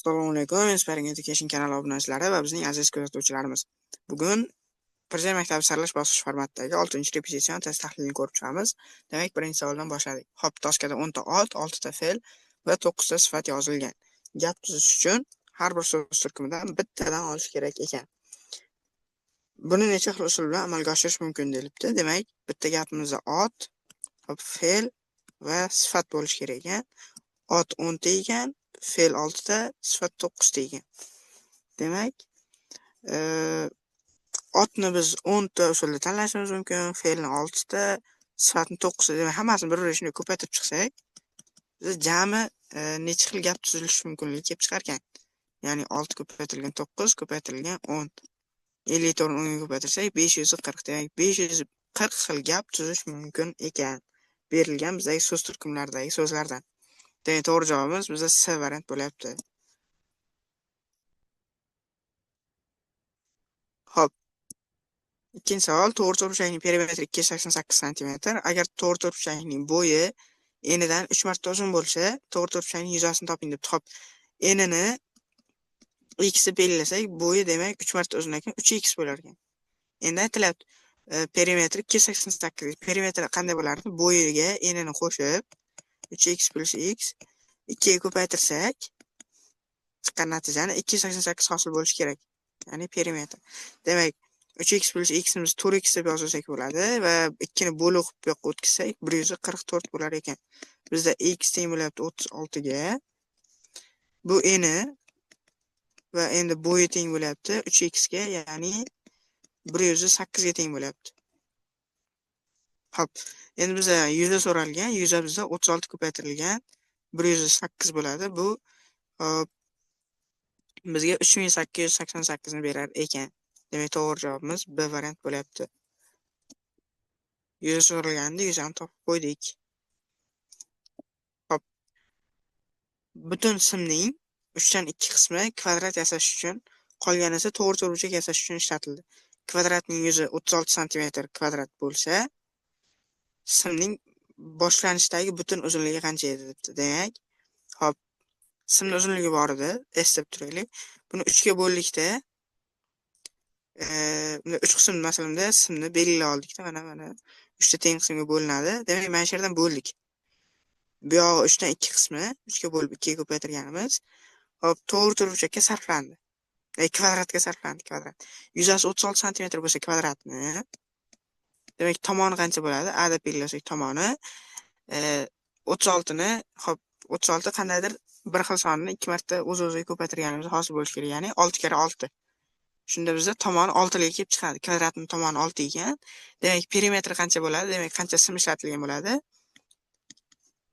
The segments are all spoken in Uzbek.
Assalomu alaykum, Inspiring Education kanali obunachilari va bizning aziz kuzatuvchilarimiz. Bugun Prezident maktabi saralash bosqich formatidagi 6-repetision test tahlilini ko'rib chiqamiz. Demak, birinchi savoldan boshladik. Xo'p, doskada 10 ta ot, 6 ta fe'l va 9 ta sifat yozilgan. Gap tuzish uchun har bir so'z turkumidan bittadan olish kerak ekan. Buni necha xil usul bilan amalga oshirish mumkin deyilibdi. Demak, bitta gapimizda ot, fe'l va sifat bo'lish kerak ekan. Ot 10 ta ekan, fe'l 6 ta, sifat 9 ta ekan. Demak, otni biz 10 ta usulda tanlashimiz mumkin, fe'lni 6 ta, sifatni 9 ta. Demak, hammasini bir-biriga shunday ko'paytirib chiqsak, biz jami necha xil gap tuzilishi mumkinligi kelib chiqar ekan. Ya'ni 6 ko'paytirilgan 9 ko'paytirilgan 10. 54 ni 10 ga ko'paytirsak 540. Demak, 540 xil gap tuzish mumkin ekan. Berilgan bizdagi so'z turkumlaridagi so'zlardan. Demak, to'g'ri javobimiz bizda C variant bo'lyapti. Xo'p. Ikkinchi savol, to'g'riburchakning perimetri 288 cm. Agar to'g'riburchakning bo'yi enidan 3 marta uzun bo'lsa, to'g'riburchakning yuzasini toping deb. Xo'p, enini x deb belgilasak, bo'yi demak 3 marta uzun ekan, 3x bo'lar ekan. Endi aytilyapti, perimetri 288. Perimetr qanday bo'lardi? Bo'yiga enini qo'shib 3x plus x 2 ga ko'paytirsak, chiqqan natijani 288 hosil bo'lishi kerak. Ya'ni perimetr. Demak, 3x plus x ni biz 4x deb yozsak bo'ladi va 2 ni bo'lib bu yoqqa o'tkazsak 144 bo'lar ekan. Bizda x teng bo'lyapti 36 ga. Bu eni va endi bo'yi teng bo'lyapti 3x ga, ya'ni 108 ga teng bo'lyapti. Xo'p, endi bizda yuza so'ralgan, yuza bizda 36 ko'paytirilgan 108 bo'ladi. Bu bizga 3888 ni berar ekan. Demak, to'g'ri javobimiz B variant bo'lyapti. Yuza so'ralganda yuzani topib qo'ydik. Xo'p. Butun simning 3 dan 2 qismi kvadrat yasash uchun, qolgani esa to'g'riburchak yasash uchun ishlatildi. Kvadratning yuzi 36 cm kvadrat bo'lsa, simning boshlanishdagi butun uzunligi qancha edi debdi. Demak, xo'p, simning uzunligi bor edi, S deb turaylik. Buni 3 ga bo'ldikda, 3 qism masalamda simni belgilab oldikda, mana 3 ta teng qismga bo'linadi. Demak, mana shu yerdan bo'ldik. Bu yog'i 3 dan 2 qismi 3 ga bo'lib 2 ga ko'paytirganimiz, hop, to'g'riburchakka sarflandi. Kvadratga sarflandi, kvadrat. Yuzasi 36 cm bo'lsa kvadratni, demak, tomoni qancha bo'ladi? A deb belgilasak tomoni 36 ni, hop, 36 qandaydir bir xil sonni 2 marta o'z-o'ziga ko'paytirganimiz hosil bo'lishi kerak, ya'ni 6 kere 6. Shunda bizda tomoni 6 ga kelib chiqadi. Kvadratning tomoni 6 ekan. Demak, perimetri qancha bo'ladi? Demak, qancha sim ishlatilgan bo'ladi?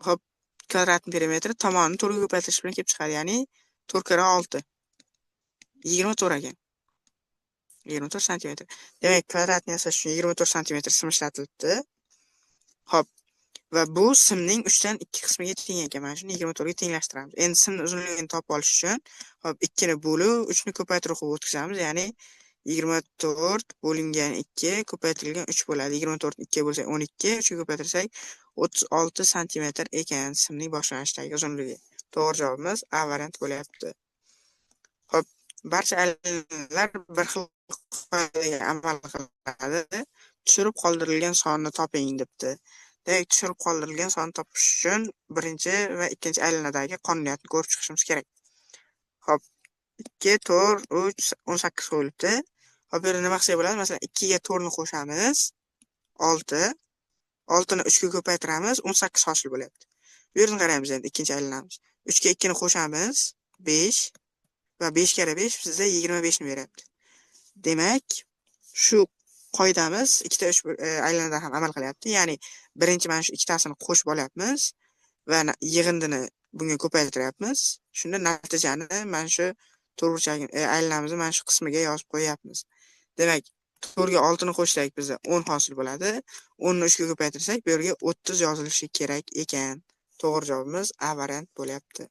Hop, kvadratning perimetri tomonni 4 ga ko'paytirish bilan kelib chiqadi, ya'ni 4 kere 6. 24 ekan. 24 cm. Demak, kvadratni yasash uchun 24 cm sim ishlatilibdi. Hop, va bu simning 3 dan 2 qismiga teng ekan. Mana shuni 24 ga tenglashtiramiz. Endi simning uzunligini topib olish uchun, hop, 2 ni bo'lib 3 ni ko'paytirib o'tkazamiz, ya'ni 24 bo'lingan 2 ko'paytirilgan 3 bo'ladi. 24 2 ga bo'lsa 12, 3 ga ko'paytirsak 36 cm ekan simning boshlanishdagi uzunligi. To'g'ri javobimiz A variant bo'lyapti. Xo'p, barcha aylanmalar bir xil qoidaga amal qiladi. Tushirib qoldirilgan sonni toping debdi. Demak, tushirib qoldirilgan sonni topish uchun birinchi va ikkinchi aylanadagi qonuniyatni ko'rib chiqishimiz kerak. Xo'p, 2, 4, 3, 18 qo'yilibdi. Hop, bu yerda nima qilsak bo'ladi? Masalan, 2 ga 4 ni qo'shamiz, 6. 6 ni 3 ga ko'paytiramiz, 18 hosil bo'lyapti. Bu yerdan qaraymiz endi ikkinchi aylanamiz. 3 ga 2 ni qo'shamiz, 5 va 5 kere 5 bizga 25 ni beryapti. Demak, shu qoidamiz ikkita aylanada ham amal qilyapti. Ya'ni, birinchi mana shu ikkitasini qo'shib olyapmiz va yig'indini bunga ko'paytiryapmiz. Shunda natijani mana shu to'g'riburchak aylanamizni mana shu qismiga yozib qo'yapmiz. Demak, 4 ga 6 ni qo'shsak bizga 10 hosil bo'ladi. 10 ni 3 ga ko'paytirsak, bu yerga 30 yozilishi kerak ekan. To'g'ri javobimiz A variant bo'lyapti.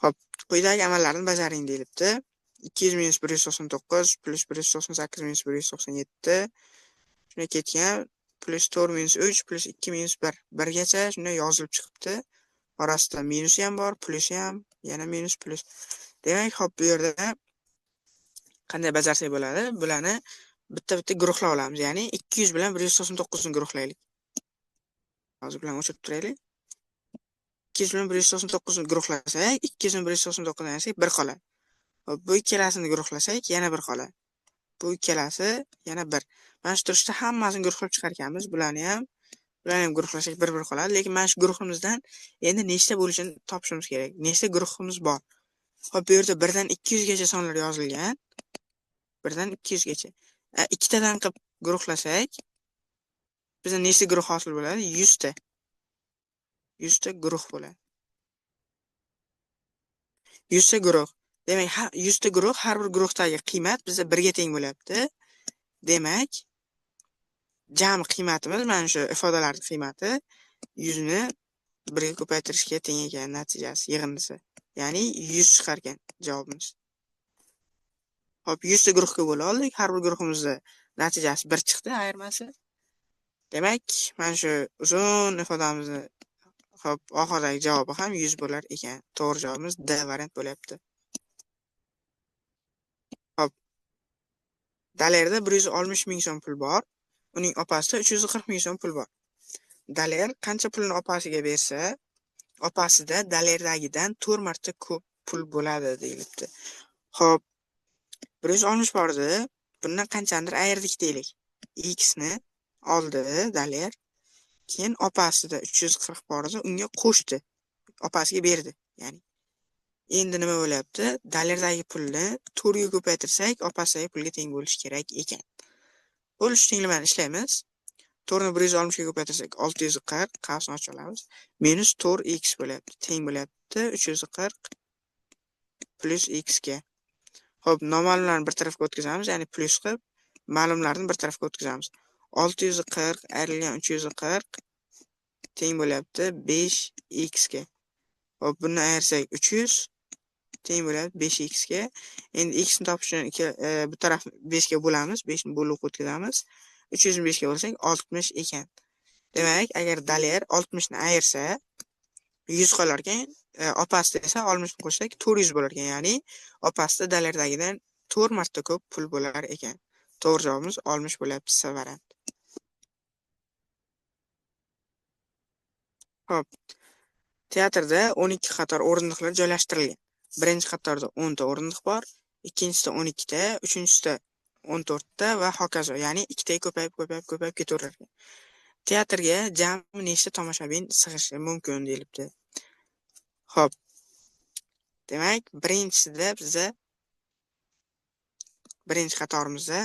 Xo'p, quyidagi amallarni bajaring deyilibdi. 200 minus 199 plus 198 minus 197 shunday ketgan, plus 4 minus 3 plus 2 minus 1 1gacha shunday yozilib chiqibdi. Orasida minusi ham bor, plusi ham, yana minus plus. Demak, hop bu yerda qanday bajarsak bo'ladi? Bularni bitta-bitta guruhlab olamiz. Ya'ni 200 bilan 199 ni guruhlaylik. Hozir bilan o'chirib turaylik. 200 bilan 199 ni guruhlasak, 200 bilan 199 dan yasak 1 qoladi. Hop, bu ikkalasini guruhlasak, yana 1 qoladi. Bu ikkalasi yana 1. Mana shu turishda hammasini guruhlab chiqarganmiz. Bularni ham guruhlasak 1 qoladi. Lekin mana shu guruhimizdan endi nechta bo'lishini topishimiz kerak. Nechta guruhimiz bor? Hop, bu yerda 1 dan 200 gacha sonlar yozilgan. 1 dan 200 gacha. Ikkitadan qilib guruhlasak, bizga nechta guruh hosil bo'ladi? 100 ta. 100 ta guruh bo'ladi. 100 ta guruh. Demak, 100 ta guruh, har bir guruhdagi qiymat bizga 1 ga teng bo'lyapti. Demak, jami qiymatimiz mana shu ifodalarning qiymati 100 ni 1 ga ko'paytirishga teng ekan natijasi, yig'indisi. Ya'ni 100 chiqar ekan javobimiz. Hop, 100 ta guruhga bo'la oldik. Har bir guruhimizning natijasi 1 chiqdi, ayirmasi. Demak, mana shu uzun ifodamizni hop, oxirdagi javobi ham 100 bo'lar ekan. To'g'ri javobimiz D variant bo'lyapti. Hop. Dalerda 160 ming so'm pul bor. Uning opasida 340 ming so'm pul bor. Daler qancha pulni opasiga bersa, opasida dalerdagidan 4 marta ko'p pul bo'ladi deyilibdi. Hop. 160 bor edi. Bundan qanchadir ayirdik deylik. X ni oldi daler. Keyin opasida 340 bor edi, unga qo'shdi. Opasiga berdi. Ya'ni endi nima bo'lyapti? Dalerdagi pulni 4 ga ko'paytirsak, opasidagi pulga teng bo'lishi kerak ekan. Bo'lish tenglamani ishlaymiz. 4 ni 160 ga ko'paytirsak 640 qavsni ochib olamiz. Minus 4x bo'lyapti. Teng bo'lyapti 340 plus x ga. Xo'p, noma'lumlarni bir tarafga o'tkazamiz, ya'ni plus qilib, ma'lumlarni bir tarafga o'tkazamiz. 640 ayrilgan 340 teng bo'lyapti 5x ga. Hop, buni ayirsak 300 teng bo'lyapti 5x ga. Endi x ni topish uchun bu taraf 5 ga bo'lamiz, 5 ni bo'lib o'tkazamiz. 300 ni 5 ga bo'lsak 60 ekan. Demak, agar daler 60 ni ayirsa 100 qolar ekan, opasida esa 60 ni qo'shsak 400 bo'lar ekan. Ya'ni opasida dalerdagidan 4 marta ko'p pul bo'lar ekan. To'g'ri javobimiz 60 bo'lyapti, C variant. Hop. Teatrda 12 qator o'rindiqlar joylashtirilgan. Birinchi qatorda 10 ta o'rindiq bor, ikkinchisida 12 ta, uchinchisida 14 ta va hokazo. Ya'ni 2 taga ko'payib ketaverar ekan. Teatrga jami nechta tomoshabin sig'ishi mumkin deyilibdi. Hop. Demak, birinchisida biza birinchi qatorimizda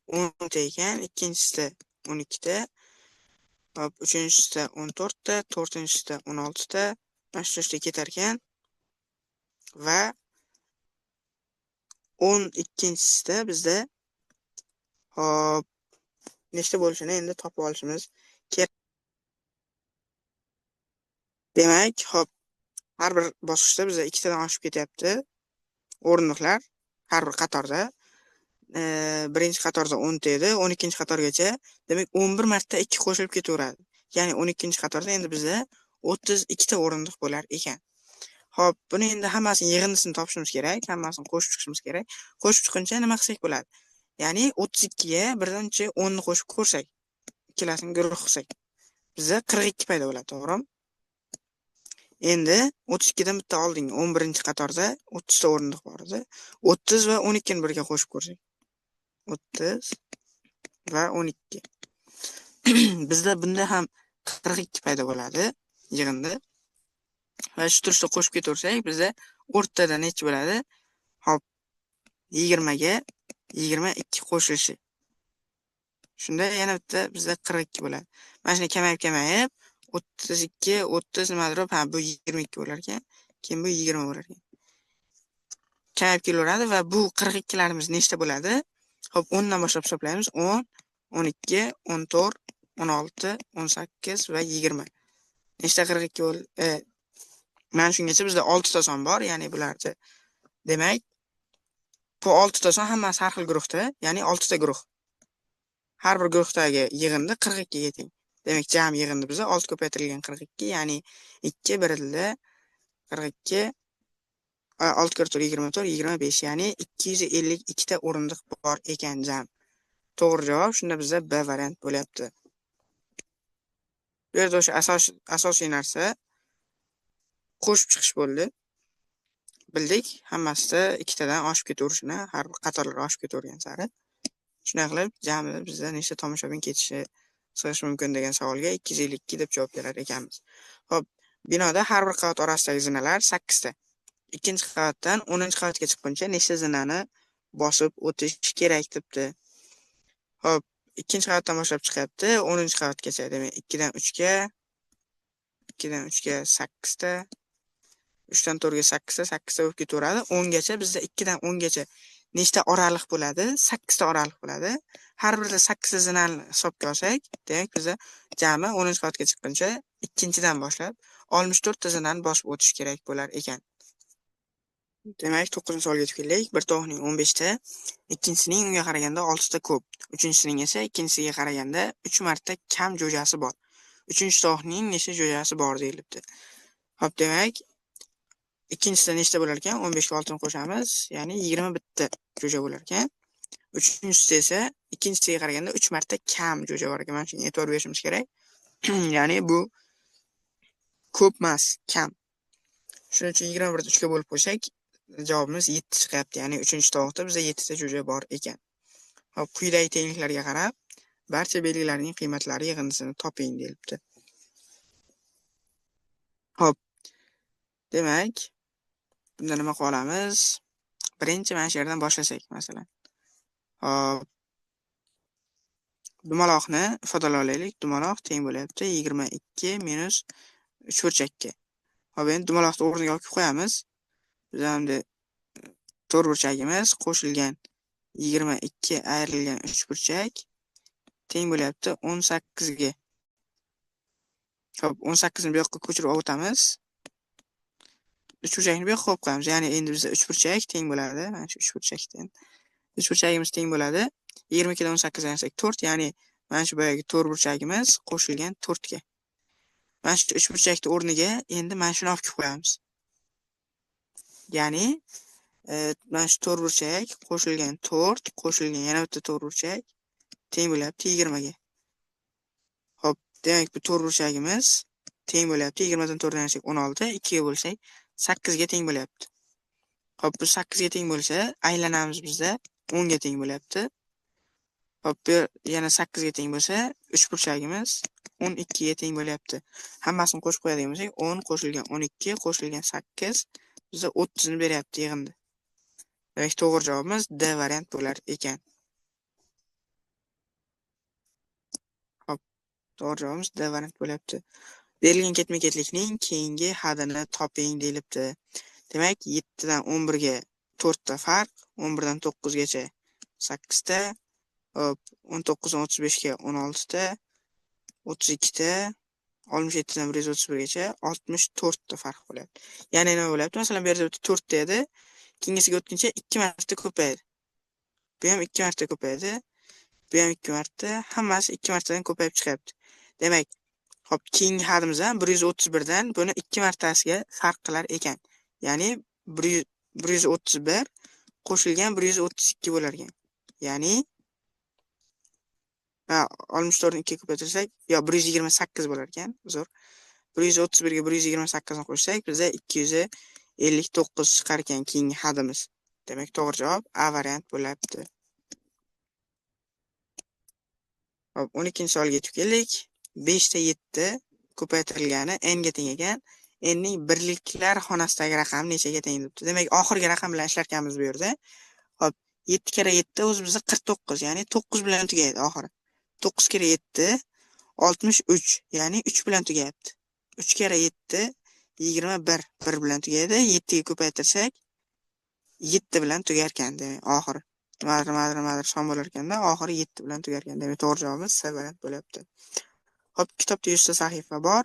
10 ta ekan, ikkinchisida 12 ta, hop, uchinchisida 14 ta, to'rtinchisida 16 ta, mana shu ketar ekan. Va 12-sida bizda hop nechta bo'lishini endi topib olishimiz kerak. Demak, hop, har bir bosqichda bizda 2 tadan oshib ketyapti o'rindiqlar har bir qatorda. Birinchi qatorda 10 ta edi, 12-chi qatorgacha, demak 11 marta 2 qo'shilib ketaveradi. Ya'ni 12-chi qatorda endi bizda 32 ta o'rindiq bo'lar ekan. Hop, buni endi hammasini yig'indisini topishimiz kerak, hammasini qo'shib chiqishimiz kerak. Qo'shib chiqguncha nima qilsak bo'ladi? Ya'ni 32 ga birdan-chi 10 ni qo'shib ko'rsak, ikkalasini guruh qilsak, bizda 42 paydo bo'ladi, to'g'rimi? Endi 32 dan bitta oldingi 11-qatorda 30 ta o'rindiq bor edi. 30 va 12 ni birga qo'shib ko'rsak. 30 va 12. Bizda bunda ham 42 paydo bo'ladi yig'inda. Va shu turishda qo'shib ketaversak, bizda o'rtada necha bo'ladi? Hop, 20 ga 22 qo'shilishi. Shunda yana bitta bizda 42 bo'ladi. Mana shuni kamayib 32, 30 nimadir, ha bu 22 bo'lar ekan. Keyin bu 20 bo'lar ekan. Kamayib kelaveradi va bu 42larimiz nechta bo'ladi? Hop, 10 dan boshlab hisoblaymiz. 10, 12, 14, 16, 18 va 20. Nechta 42 bo'l? Mana shungacha bizda 6 ta son bor, ya'ni bularcha. Demak, bu 6 ta son hammasi har xil guruhda, ya'ni 6 ta guruh. Har bir guruhdagi yig'indi 42 ga teng. Demak, jami yig'indi bizda 6 ko'paytirilgan 42, ya'ni 2 berildi 42 6 kere 4 24 25 ya'ni 252 ta o'rindiq bor ekan jam. To'g'ri javob shunda bizda B variant bo'lyapti. Bu yerda o'sha asosiy narsa qo'shib chiqish bo'ldi. Bildik, hammasida ikkitadan oshib ketaverishini, har bir qatorlar oshib ketavergan sari. Shunday qilib, jamida bizda nechta tomoshabin ketishi sig'ishi mumkin degan savolga 252 deb javob berar ekanmiz. Xo'p, binoda har bir qavat orasidagi zinalar 8 ta. Ikkinchi qavatdan 10-chi qavatga chiqquncha nechta zinani bosib o'tish kerak debdi. Xo'p, ikkinchi qavatdan boshlab chiqyapti, 10-chi qavatgacha, demak 2 dan 3 ga 2 dan 3 ga 8 ta, 3 dan 4 ga 8 ta, 8 ta bo'lib ketaveradi. 10 gacha bizda 2 dan 10 gacha nechta oraliq bo'ladi? 8 ta oraliq bo'ladi. Har birida 8 ta zinani hisobga olsak, demak bizda jami 10-chi qavatga chiqquncha ikkinchidan boshlab 64 ta zinani bosib o'tish kerak bo'lar ekan. Demak, 9-savolga yetib keldik. Bir tovuqning 15 ta, ikkinchisining unga qaraganda 6 ta ko'p, uchinchisining esa ikkinchisiga qaraganda 3 marta kam jo'jasi bor. Uchinchi tovuqning nechta jo'jasi bor deyilibdi. Xo'p, demak, ikkinchisida nechta bo'lar ekan? 15 ga 6 ni qo'shamiz, ya'ni 21 ta jo'ja bo'lar ekan. Uchinchisida esa ikkinchisiga qaraganda 3 marta kam jo'ja bor ekan. Mana shunga e'tibor berishimiz kerak. Ya'ni bu ko'p emas, kam. Shuning uchun 21 ni 3 ga bo'lib qo'ysak, javobimiz 7 chiqyapti. Ya'ni 3-tovuqda bizda 7 ta jo'ja bor ekan. Hop, quyidagi tengliklarga qarab, barcha belgilarning qiymatlari yig'indisini toping deyilibdi. Hop. Demak, bunda nima qilib olamiz? Birinchi mana shu yerdan boshlasak, masalan. Hop. Dumaloqni ifodalab olaylik. Dumaloq teng bo'lyapti 22 minus 3 burchakka. Hop, endi dumaloqni o'rniga olib qo'yamiz. Biz hamda to'rtburchagimiz qo'shilgan 22 ayrilgan 3 burchak teng bo'lyapti 18 ga. Xo'p, 18 ni bu yoqqa ko'chirib o'tamiz. 3 burchakni bu yoqqa qo'yib qo'yamiz. Ya'ni endi bizda 3 burchak teng bo'ladi. Mana shu 3 burchakdan. 3 burchagimiz teng bo'ladi. 22 dan 18 ayirsak 4, ya'ni mana shu boyagi to'rtburchagimiz qo'shilgan 4 ga. Mana shu 3 burchakning o'rniga endi mana shuni olib qo'yamiz. Ya'ni mana shu to'rtburchak qo'shilgan 4 qo'shilgan yana bitta to'rtburchak teng bo'lyapti 20 ga. Xo'p, demak bu to'rtburchagimiz teng bo'lyapti 20 dan 4 dan 16, 2 ga bo'lsak 8 ga teng bo'lyapti. Xo'p, bu 8 ga teng bo'lsa, aylanamiz bizda 10 ga teng bo'lyapti. Xo'p, bu yana 8 ga teng bo'lsa, 3 burchagimiz 12 ga teng bo'lyapti. Hammasini qo'shib qo'yadigan bo'lsak, 10 qo'shilgan 12 qo'shilgan 8 bizga 30 ni beryapti yig'indi. Demak, to'g'ri javobimiz D variant bo'lar ekan. Hop, to'g'ri javobimiz D variant bo'lyapti. Berilgan ketma-ketlikning keyingi hadini toping deyilibdi. Demak, 7 dan 11 ga 4 ta farq, 11 dan 9 gacha 8 ta, hop, 19 dan 35 ga 16 ta, 32 ta, 67 dan 131 gacha 64 ta farq bo'lyapti. Ya'ni nima bo'lyapti? Masalan, bu yerda 4 ta edi, keyingisiga o'tguncha 2 marta ko'paydi. Bu ham 2 marta ko'paydi. Bu ham 2 marta, hammasi 2 martadan ko'payib chiqyapti. Demak, hop, keyingi hadimiz ham 131 dan buni 2 martasiga farq qilar ekan. Ya'ni 131 qo'shilgan 132 bo'lar ekan. Ya'ni 64 ni 2 ga ko'paytirsak, yo 128 bo'lar ekan. Uzr. 131 ga 128 ni qo'shsak, bizda 259 chiqar ekan keyingi hadimiz. Demak, to'g'ri javob A variant bo'lyapti. Hop, 12-savolga yetib keldik. 5 ta 7 ko'paytirilgani n ga teng ekan. N ning birliklar xonasidagi raqam nechaga teng debdi. Demak, oxirgi raqam bilan ishlarkanmiz bu yerda. Hop, 7 kere 7 o'zi bizda 49, ya'ni 9 bilan tugaydi oxiri. 9 kere 7 63, ya'ni 3 bilan tugayapti. 3 kere 7 21, 1 bilan tugaydi. 7 ga ko'paytirsak 7 bilan tugar ekan, demak, oxiri. Nimadir son bo'lar ekanda, oxiri 7 bilan tugar ekan. Demak, to'g'ri javobimiz C variant bo'lyapti. Hop, kitobda 100 ta sahifa bor.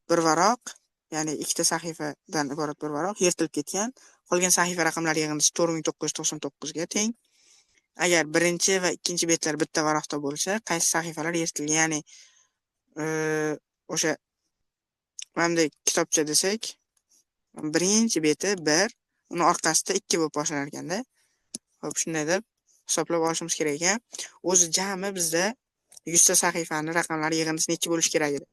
Bir varoq, ya'ni 2 ta sahifadan iborat bir varoq yirtilib ketgan. Qolgan sahifa raqamlari yig'indisi 4999 ga teng. Agar birinchi va ikkinchi betlar bitta varoqda bo'lsa, qaysi sahifalar yirtilgan? Ya'ni o'sha mana bunday kitobcha desak, birinchi beti 1, uni orqasida 2 bo'lib boshlanar ekanda. Xo'p, shunday deb hisoblab olishimiz kerak ekan. O'zi jami bizda 100 ta sahifani raqamlari yig'indisi necha bo'lishi kerak edi?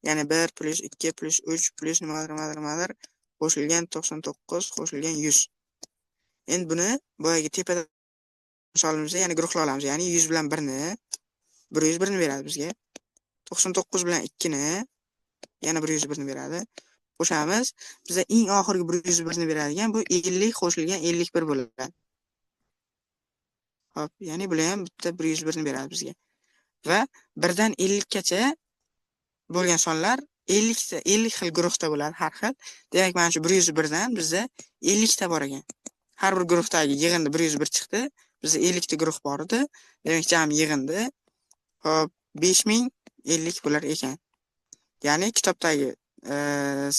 Ya'ni 1 plus 2 plus 3 plus nimadir qo'shilgan 99 qo'shilgan 100. Endi buni boyagi tepada misolimizda yana guruhlab olamiz. Ya'ni 100 bilan 1 ni 101 ni beradi bizga. 99 bilan 2 ni yana 101 ni beradi. Qo'shamiz. Bizga eng oxirgi 101 ni beradigan bu 50 qo'shilgan 51 bo'ladi. Hop, ya'ni bular ham bitta 101 ni beradi bizga. Va 1 dan 50 gacha bo'lgan sonlar 50 xil guruhda bo'ladi har xil. Demak, mana shu 101 dan bizda 50 ta bor ekan. Har bir guruhdagi yig'indi 101 chiqdi. Bizda 50 ta guruh bor edi. Demak, jami yig'indi hop 5050 bo'lar ekan. Ya'ni kitobdagi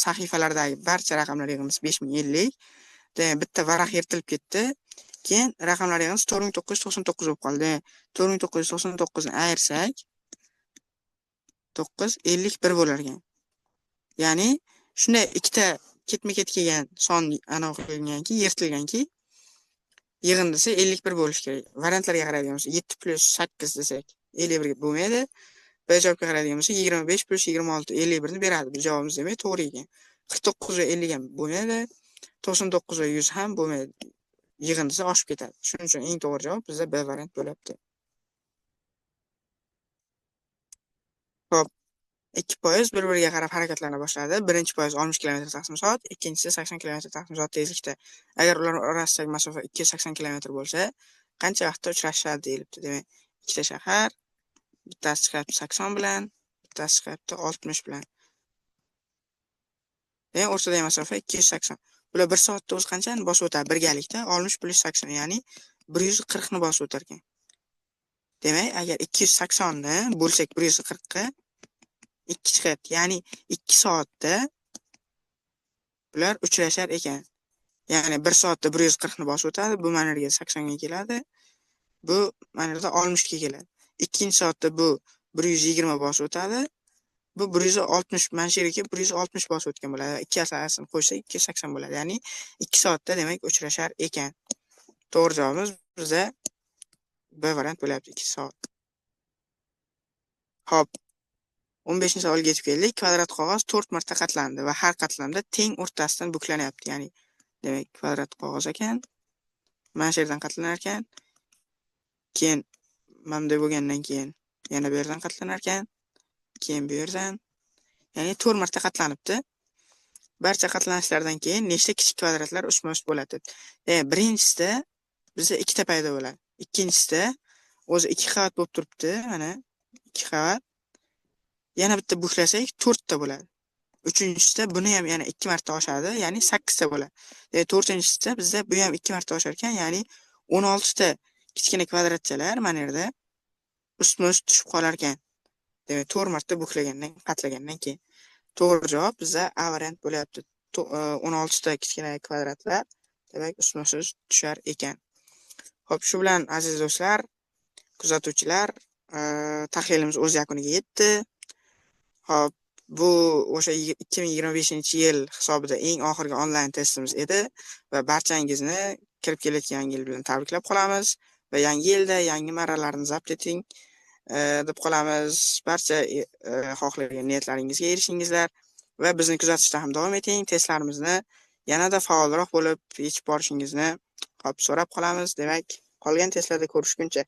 sahifalardagi barcha raqamlar yig'indisi 5050. Demak, bitta varaq yirtilib ketdi. Keyin raqamlar yig'indisi 4999 bo'lib qoldi. 4999 ni ayirsak 951 bo'lar ekan. Ya'ni shunday ikkita ketma-ket kelgan son aniq qilinganki, yirtilganki, yig'indisi 51 bo'lishi kerak. Variantlarga qaraydigan bo'lsak, 7 plus 8 desak 51 bo'lmaydi. B javobga qaraydigan bo'lsak, 25 plus 26 51 ni beradi. Bu javobimiz demak to'g'ri ekan. 49 va 50 ham bo'lmaydi. 99 va 100 ham bo'lmaydi. Yig'indisi oshib ketadi. Shuning uchun eng to'g'ri javob bizda B variant bo'lyapti. Xo'p, 2 poyezd bir-biriga qarab harakatlana boshladi. Birinchi poyezd 60 km/soat, ikkinchisi 80 km/soat tezlikda. Agar ular orasidagi masofa 280 km bo'lsa, qancha vaqtda uchrashadi deyilibdi. Demak, ikkita shahar, bittasi chiqyapti 80 bilan, bittasi chiqyapti 60 bilan. Demak, o'rtadagi masofa 280. Bular 1 soatda o'zi qanchani bosib o'tadi birgalikda? 60 plus 80, ya'ni 140 ni bosib o'tar ekan. Demak, agar 280 ni bo'lsak 140 ga 2 chiqyapti. Ya'ni 2 soatda bular uchrashar ekan. Ya'ni 1 soatda 140 ni bosib o'tadi. Bu mana yerga 80 ga keladi. Bu mana yerda 60 ga keladi. Ikkinchi soatda bu 120 bosib o'tadi. Bu 160 mana shu yerga 160 bosib o'tgan bo'ladi. Ikkalasini qo'shsak 280 bo'ladi. Ya'ni 2 soatda demak uchrashar ekan. To'g'ri javobimiz bizda B variant bo'lyapti, 2 soat. Xo'p. 15-savolga yetib keldik. Kvadrat qog'oz 4 marta qatlandi va har qatlamda teng o'rtasidan buklanyapti. Ya'ni demak, kvadrat qog'oz ekan. Mana shu yerdan qatlanar ekan. Keyin bunday bo'lgandan keyin yana bu yerdan qatlanar ekan. Keyin bu yerdan. Ya'ni 4 marta qatlanibdi. Barcha qatlanishlardan keyin nechta kichik kvadratlar ustma-ust bo'ladi? Birinchisida bizda 2 ta paydo bo'ladi. Ikkinchisida o'zi 2 qavat bo'lib turibdi, mana 2 qavat. Yana bitta buklasak 4 ta bo'ladi. Uchinchisida buni ham yana 2 marta oshadi, ya'ni 8 ta bo'ladi. To'rtinchisida bizda bu ham 2 marta oshar ekan, ya'ni 16 ta kichkina kvadratchalar mana yerda ustma-ust tushib qolar ekan. Demak, 4 marta qatlagandan keyin to'g'ri javob bizda A variant bo'lyapti. 16 ta kichkina kvadratlar demak ustma-ust tushar ekan. Xo'p, shu bilan aziz do'stlar, kuzatuvchilar, tahlilimiz o'z yakuniga yetdi. Hop, bu o'sha 2025-yil hisobida eng oxirgi onlayn testimiz edi va barchangizni kirib kelayotgan yangi yil bilan tabriklab qolamiz va yangi yilda yangi marralarni zabt eting deb qolamiz. Barcha xohlagan niyatlaringizga erishingizlar va bizni kuzatishda ham davom eting. Testlarimizni yanada faolroq bo'lib yechib borishingizni so'rab qolamiz. Demak, qolgan testlarda ko'rishguncha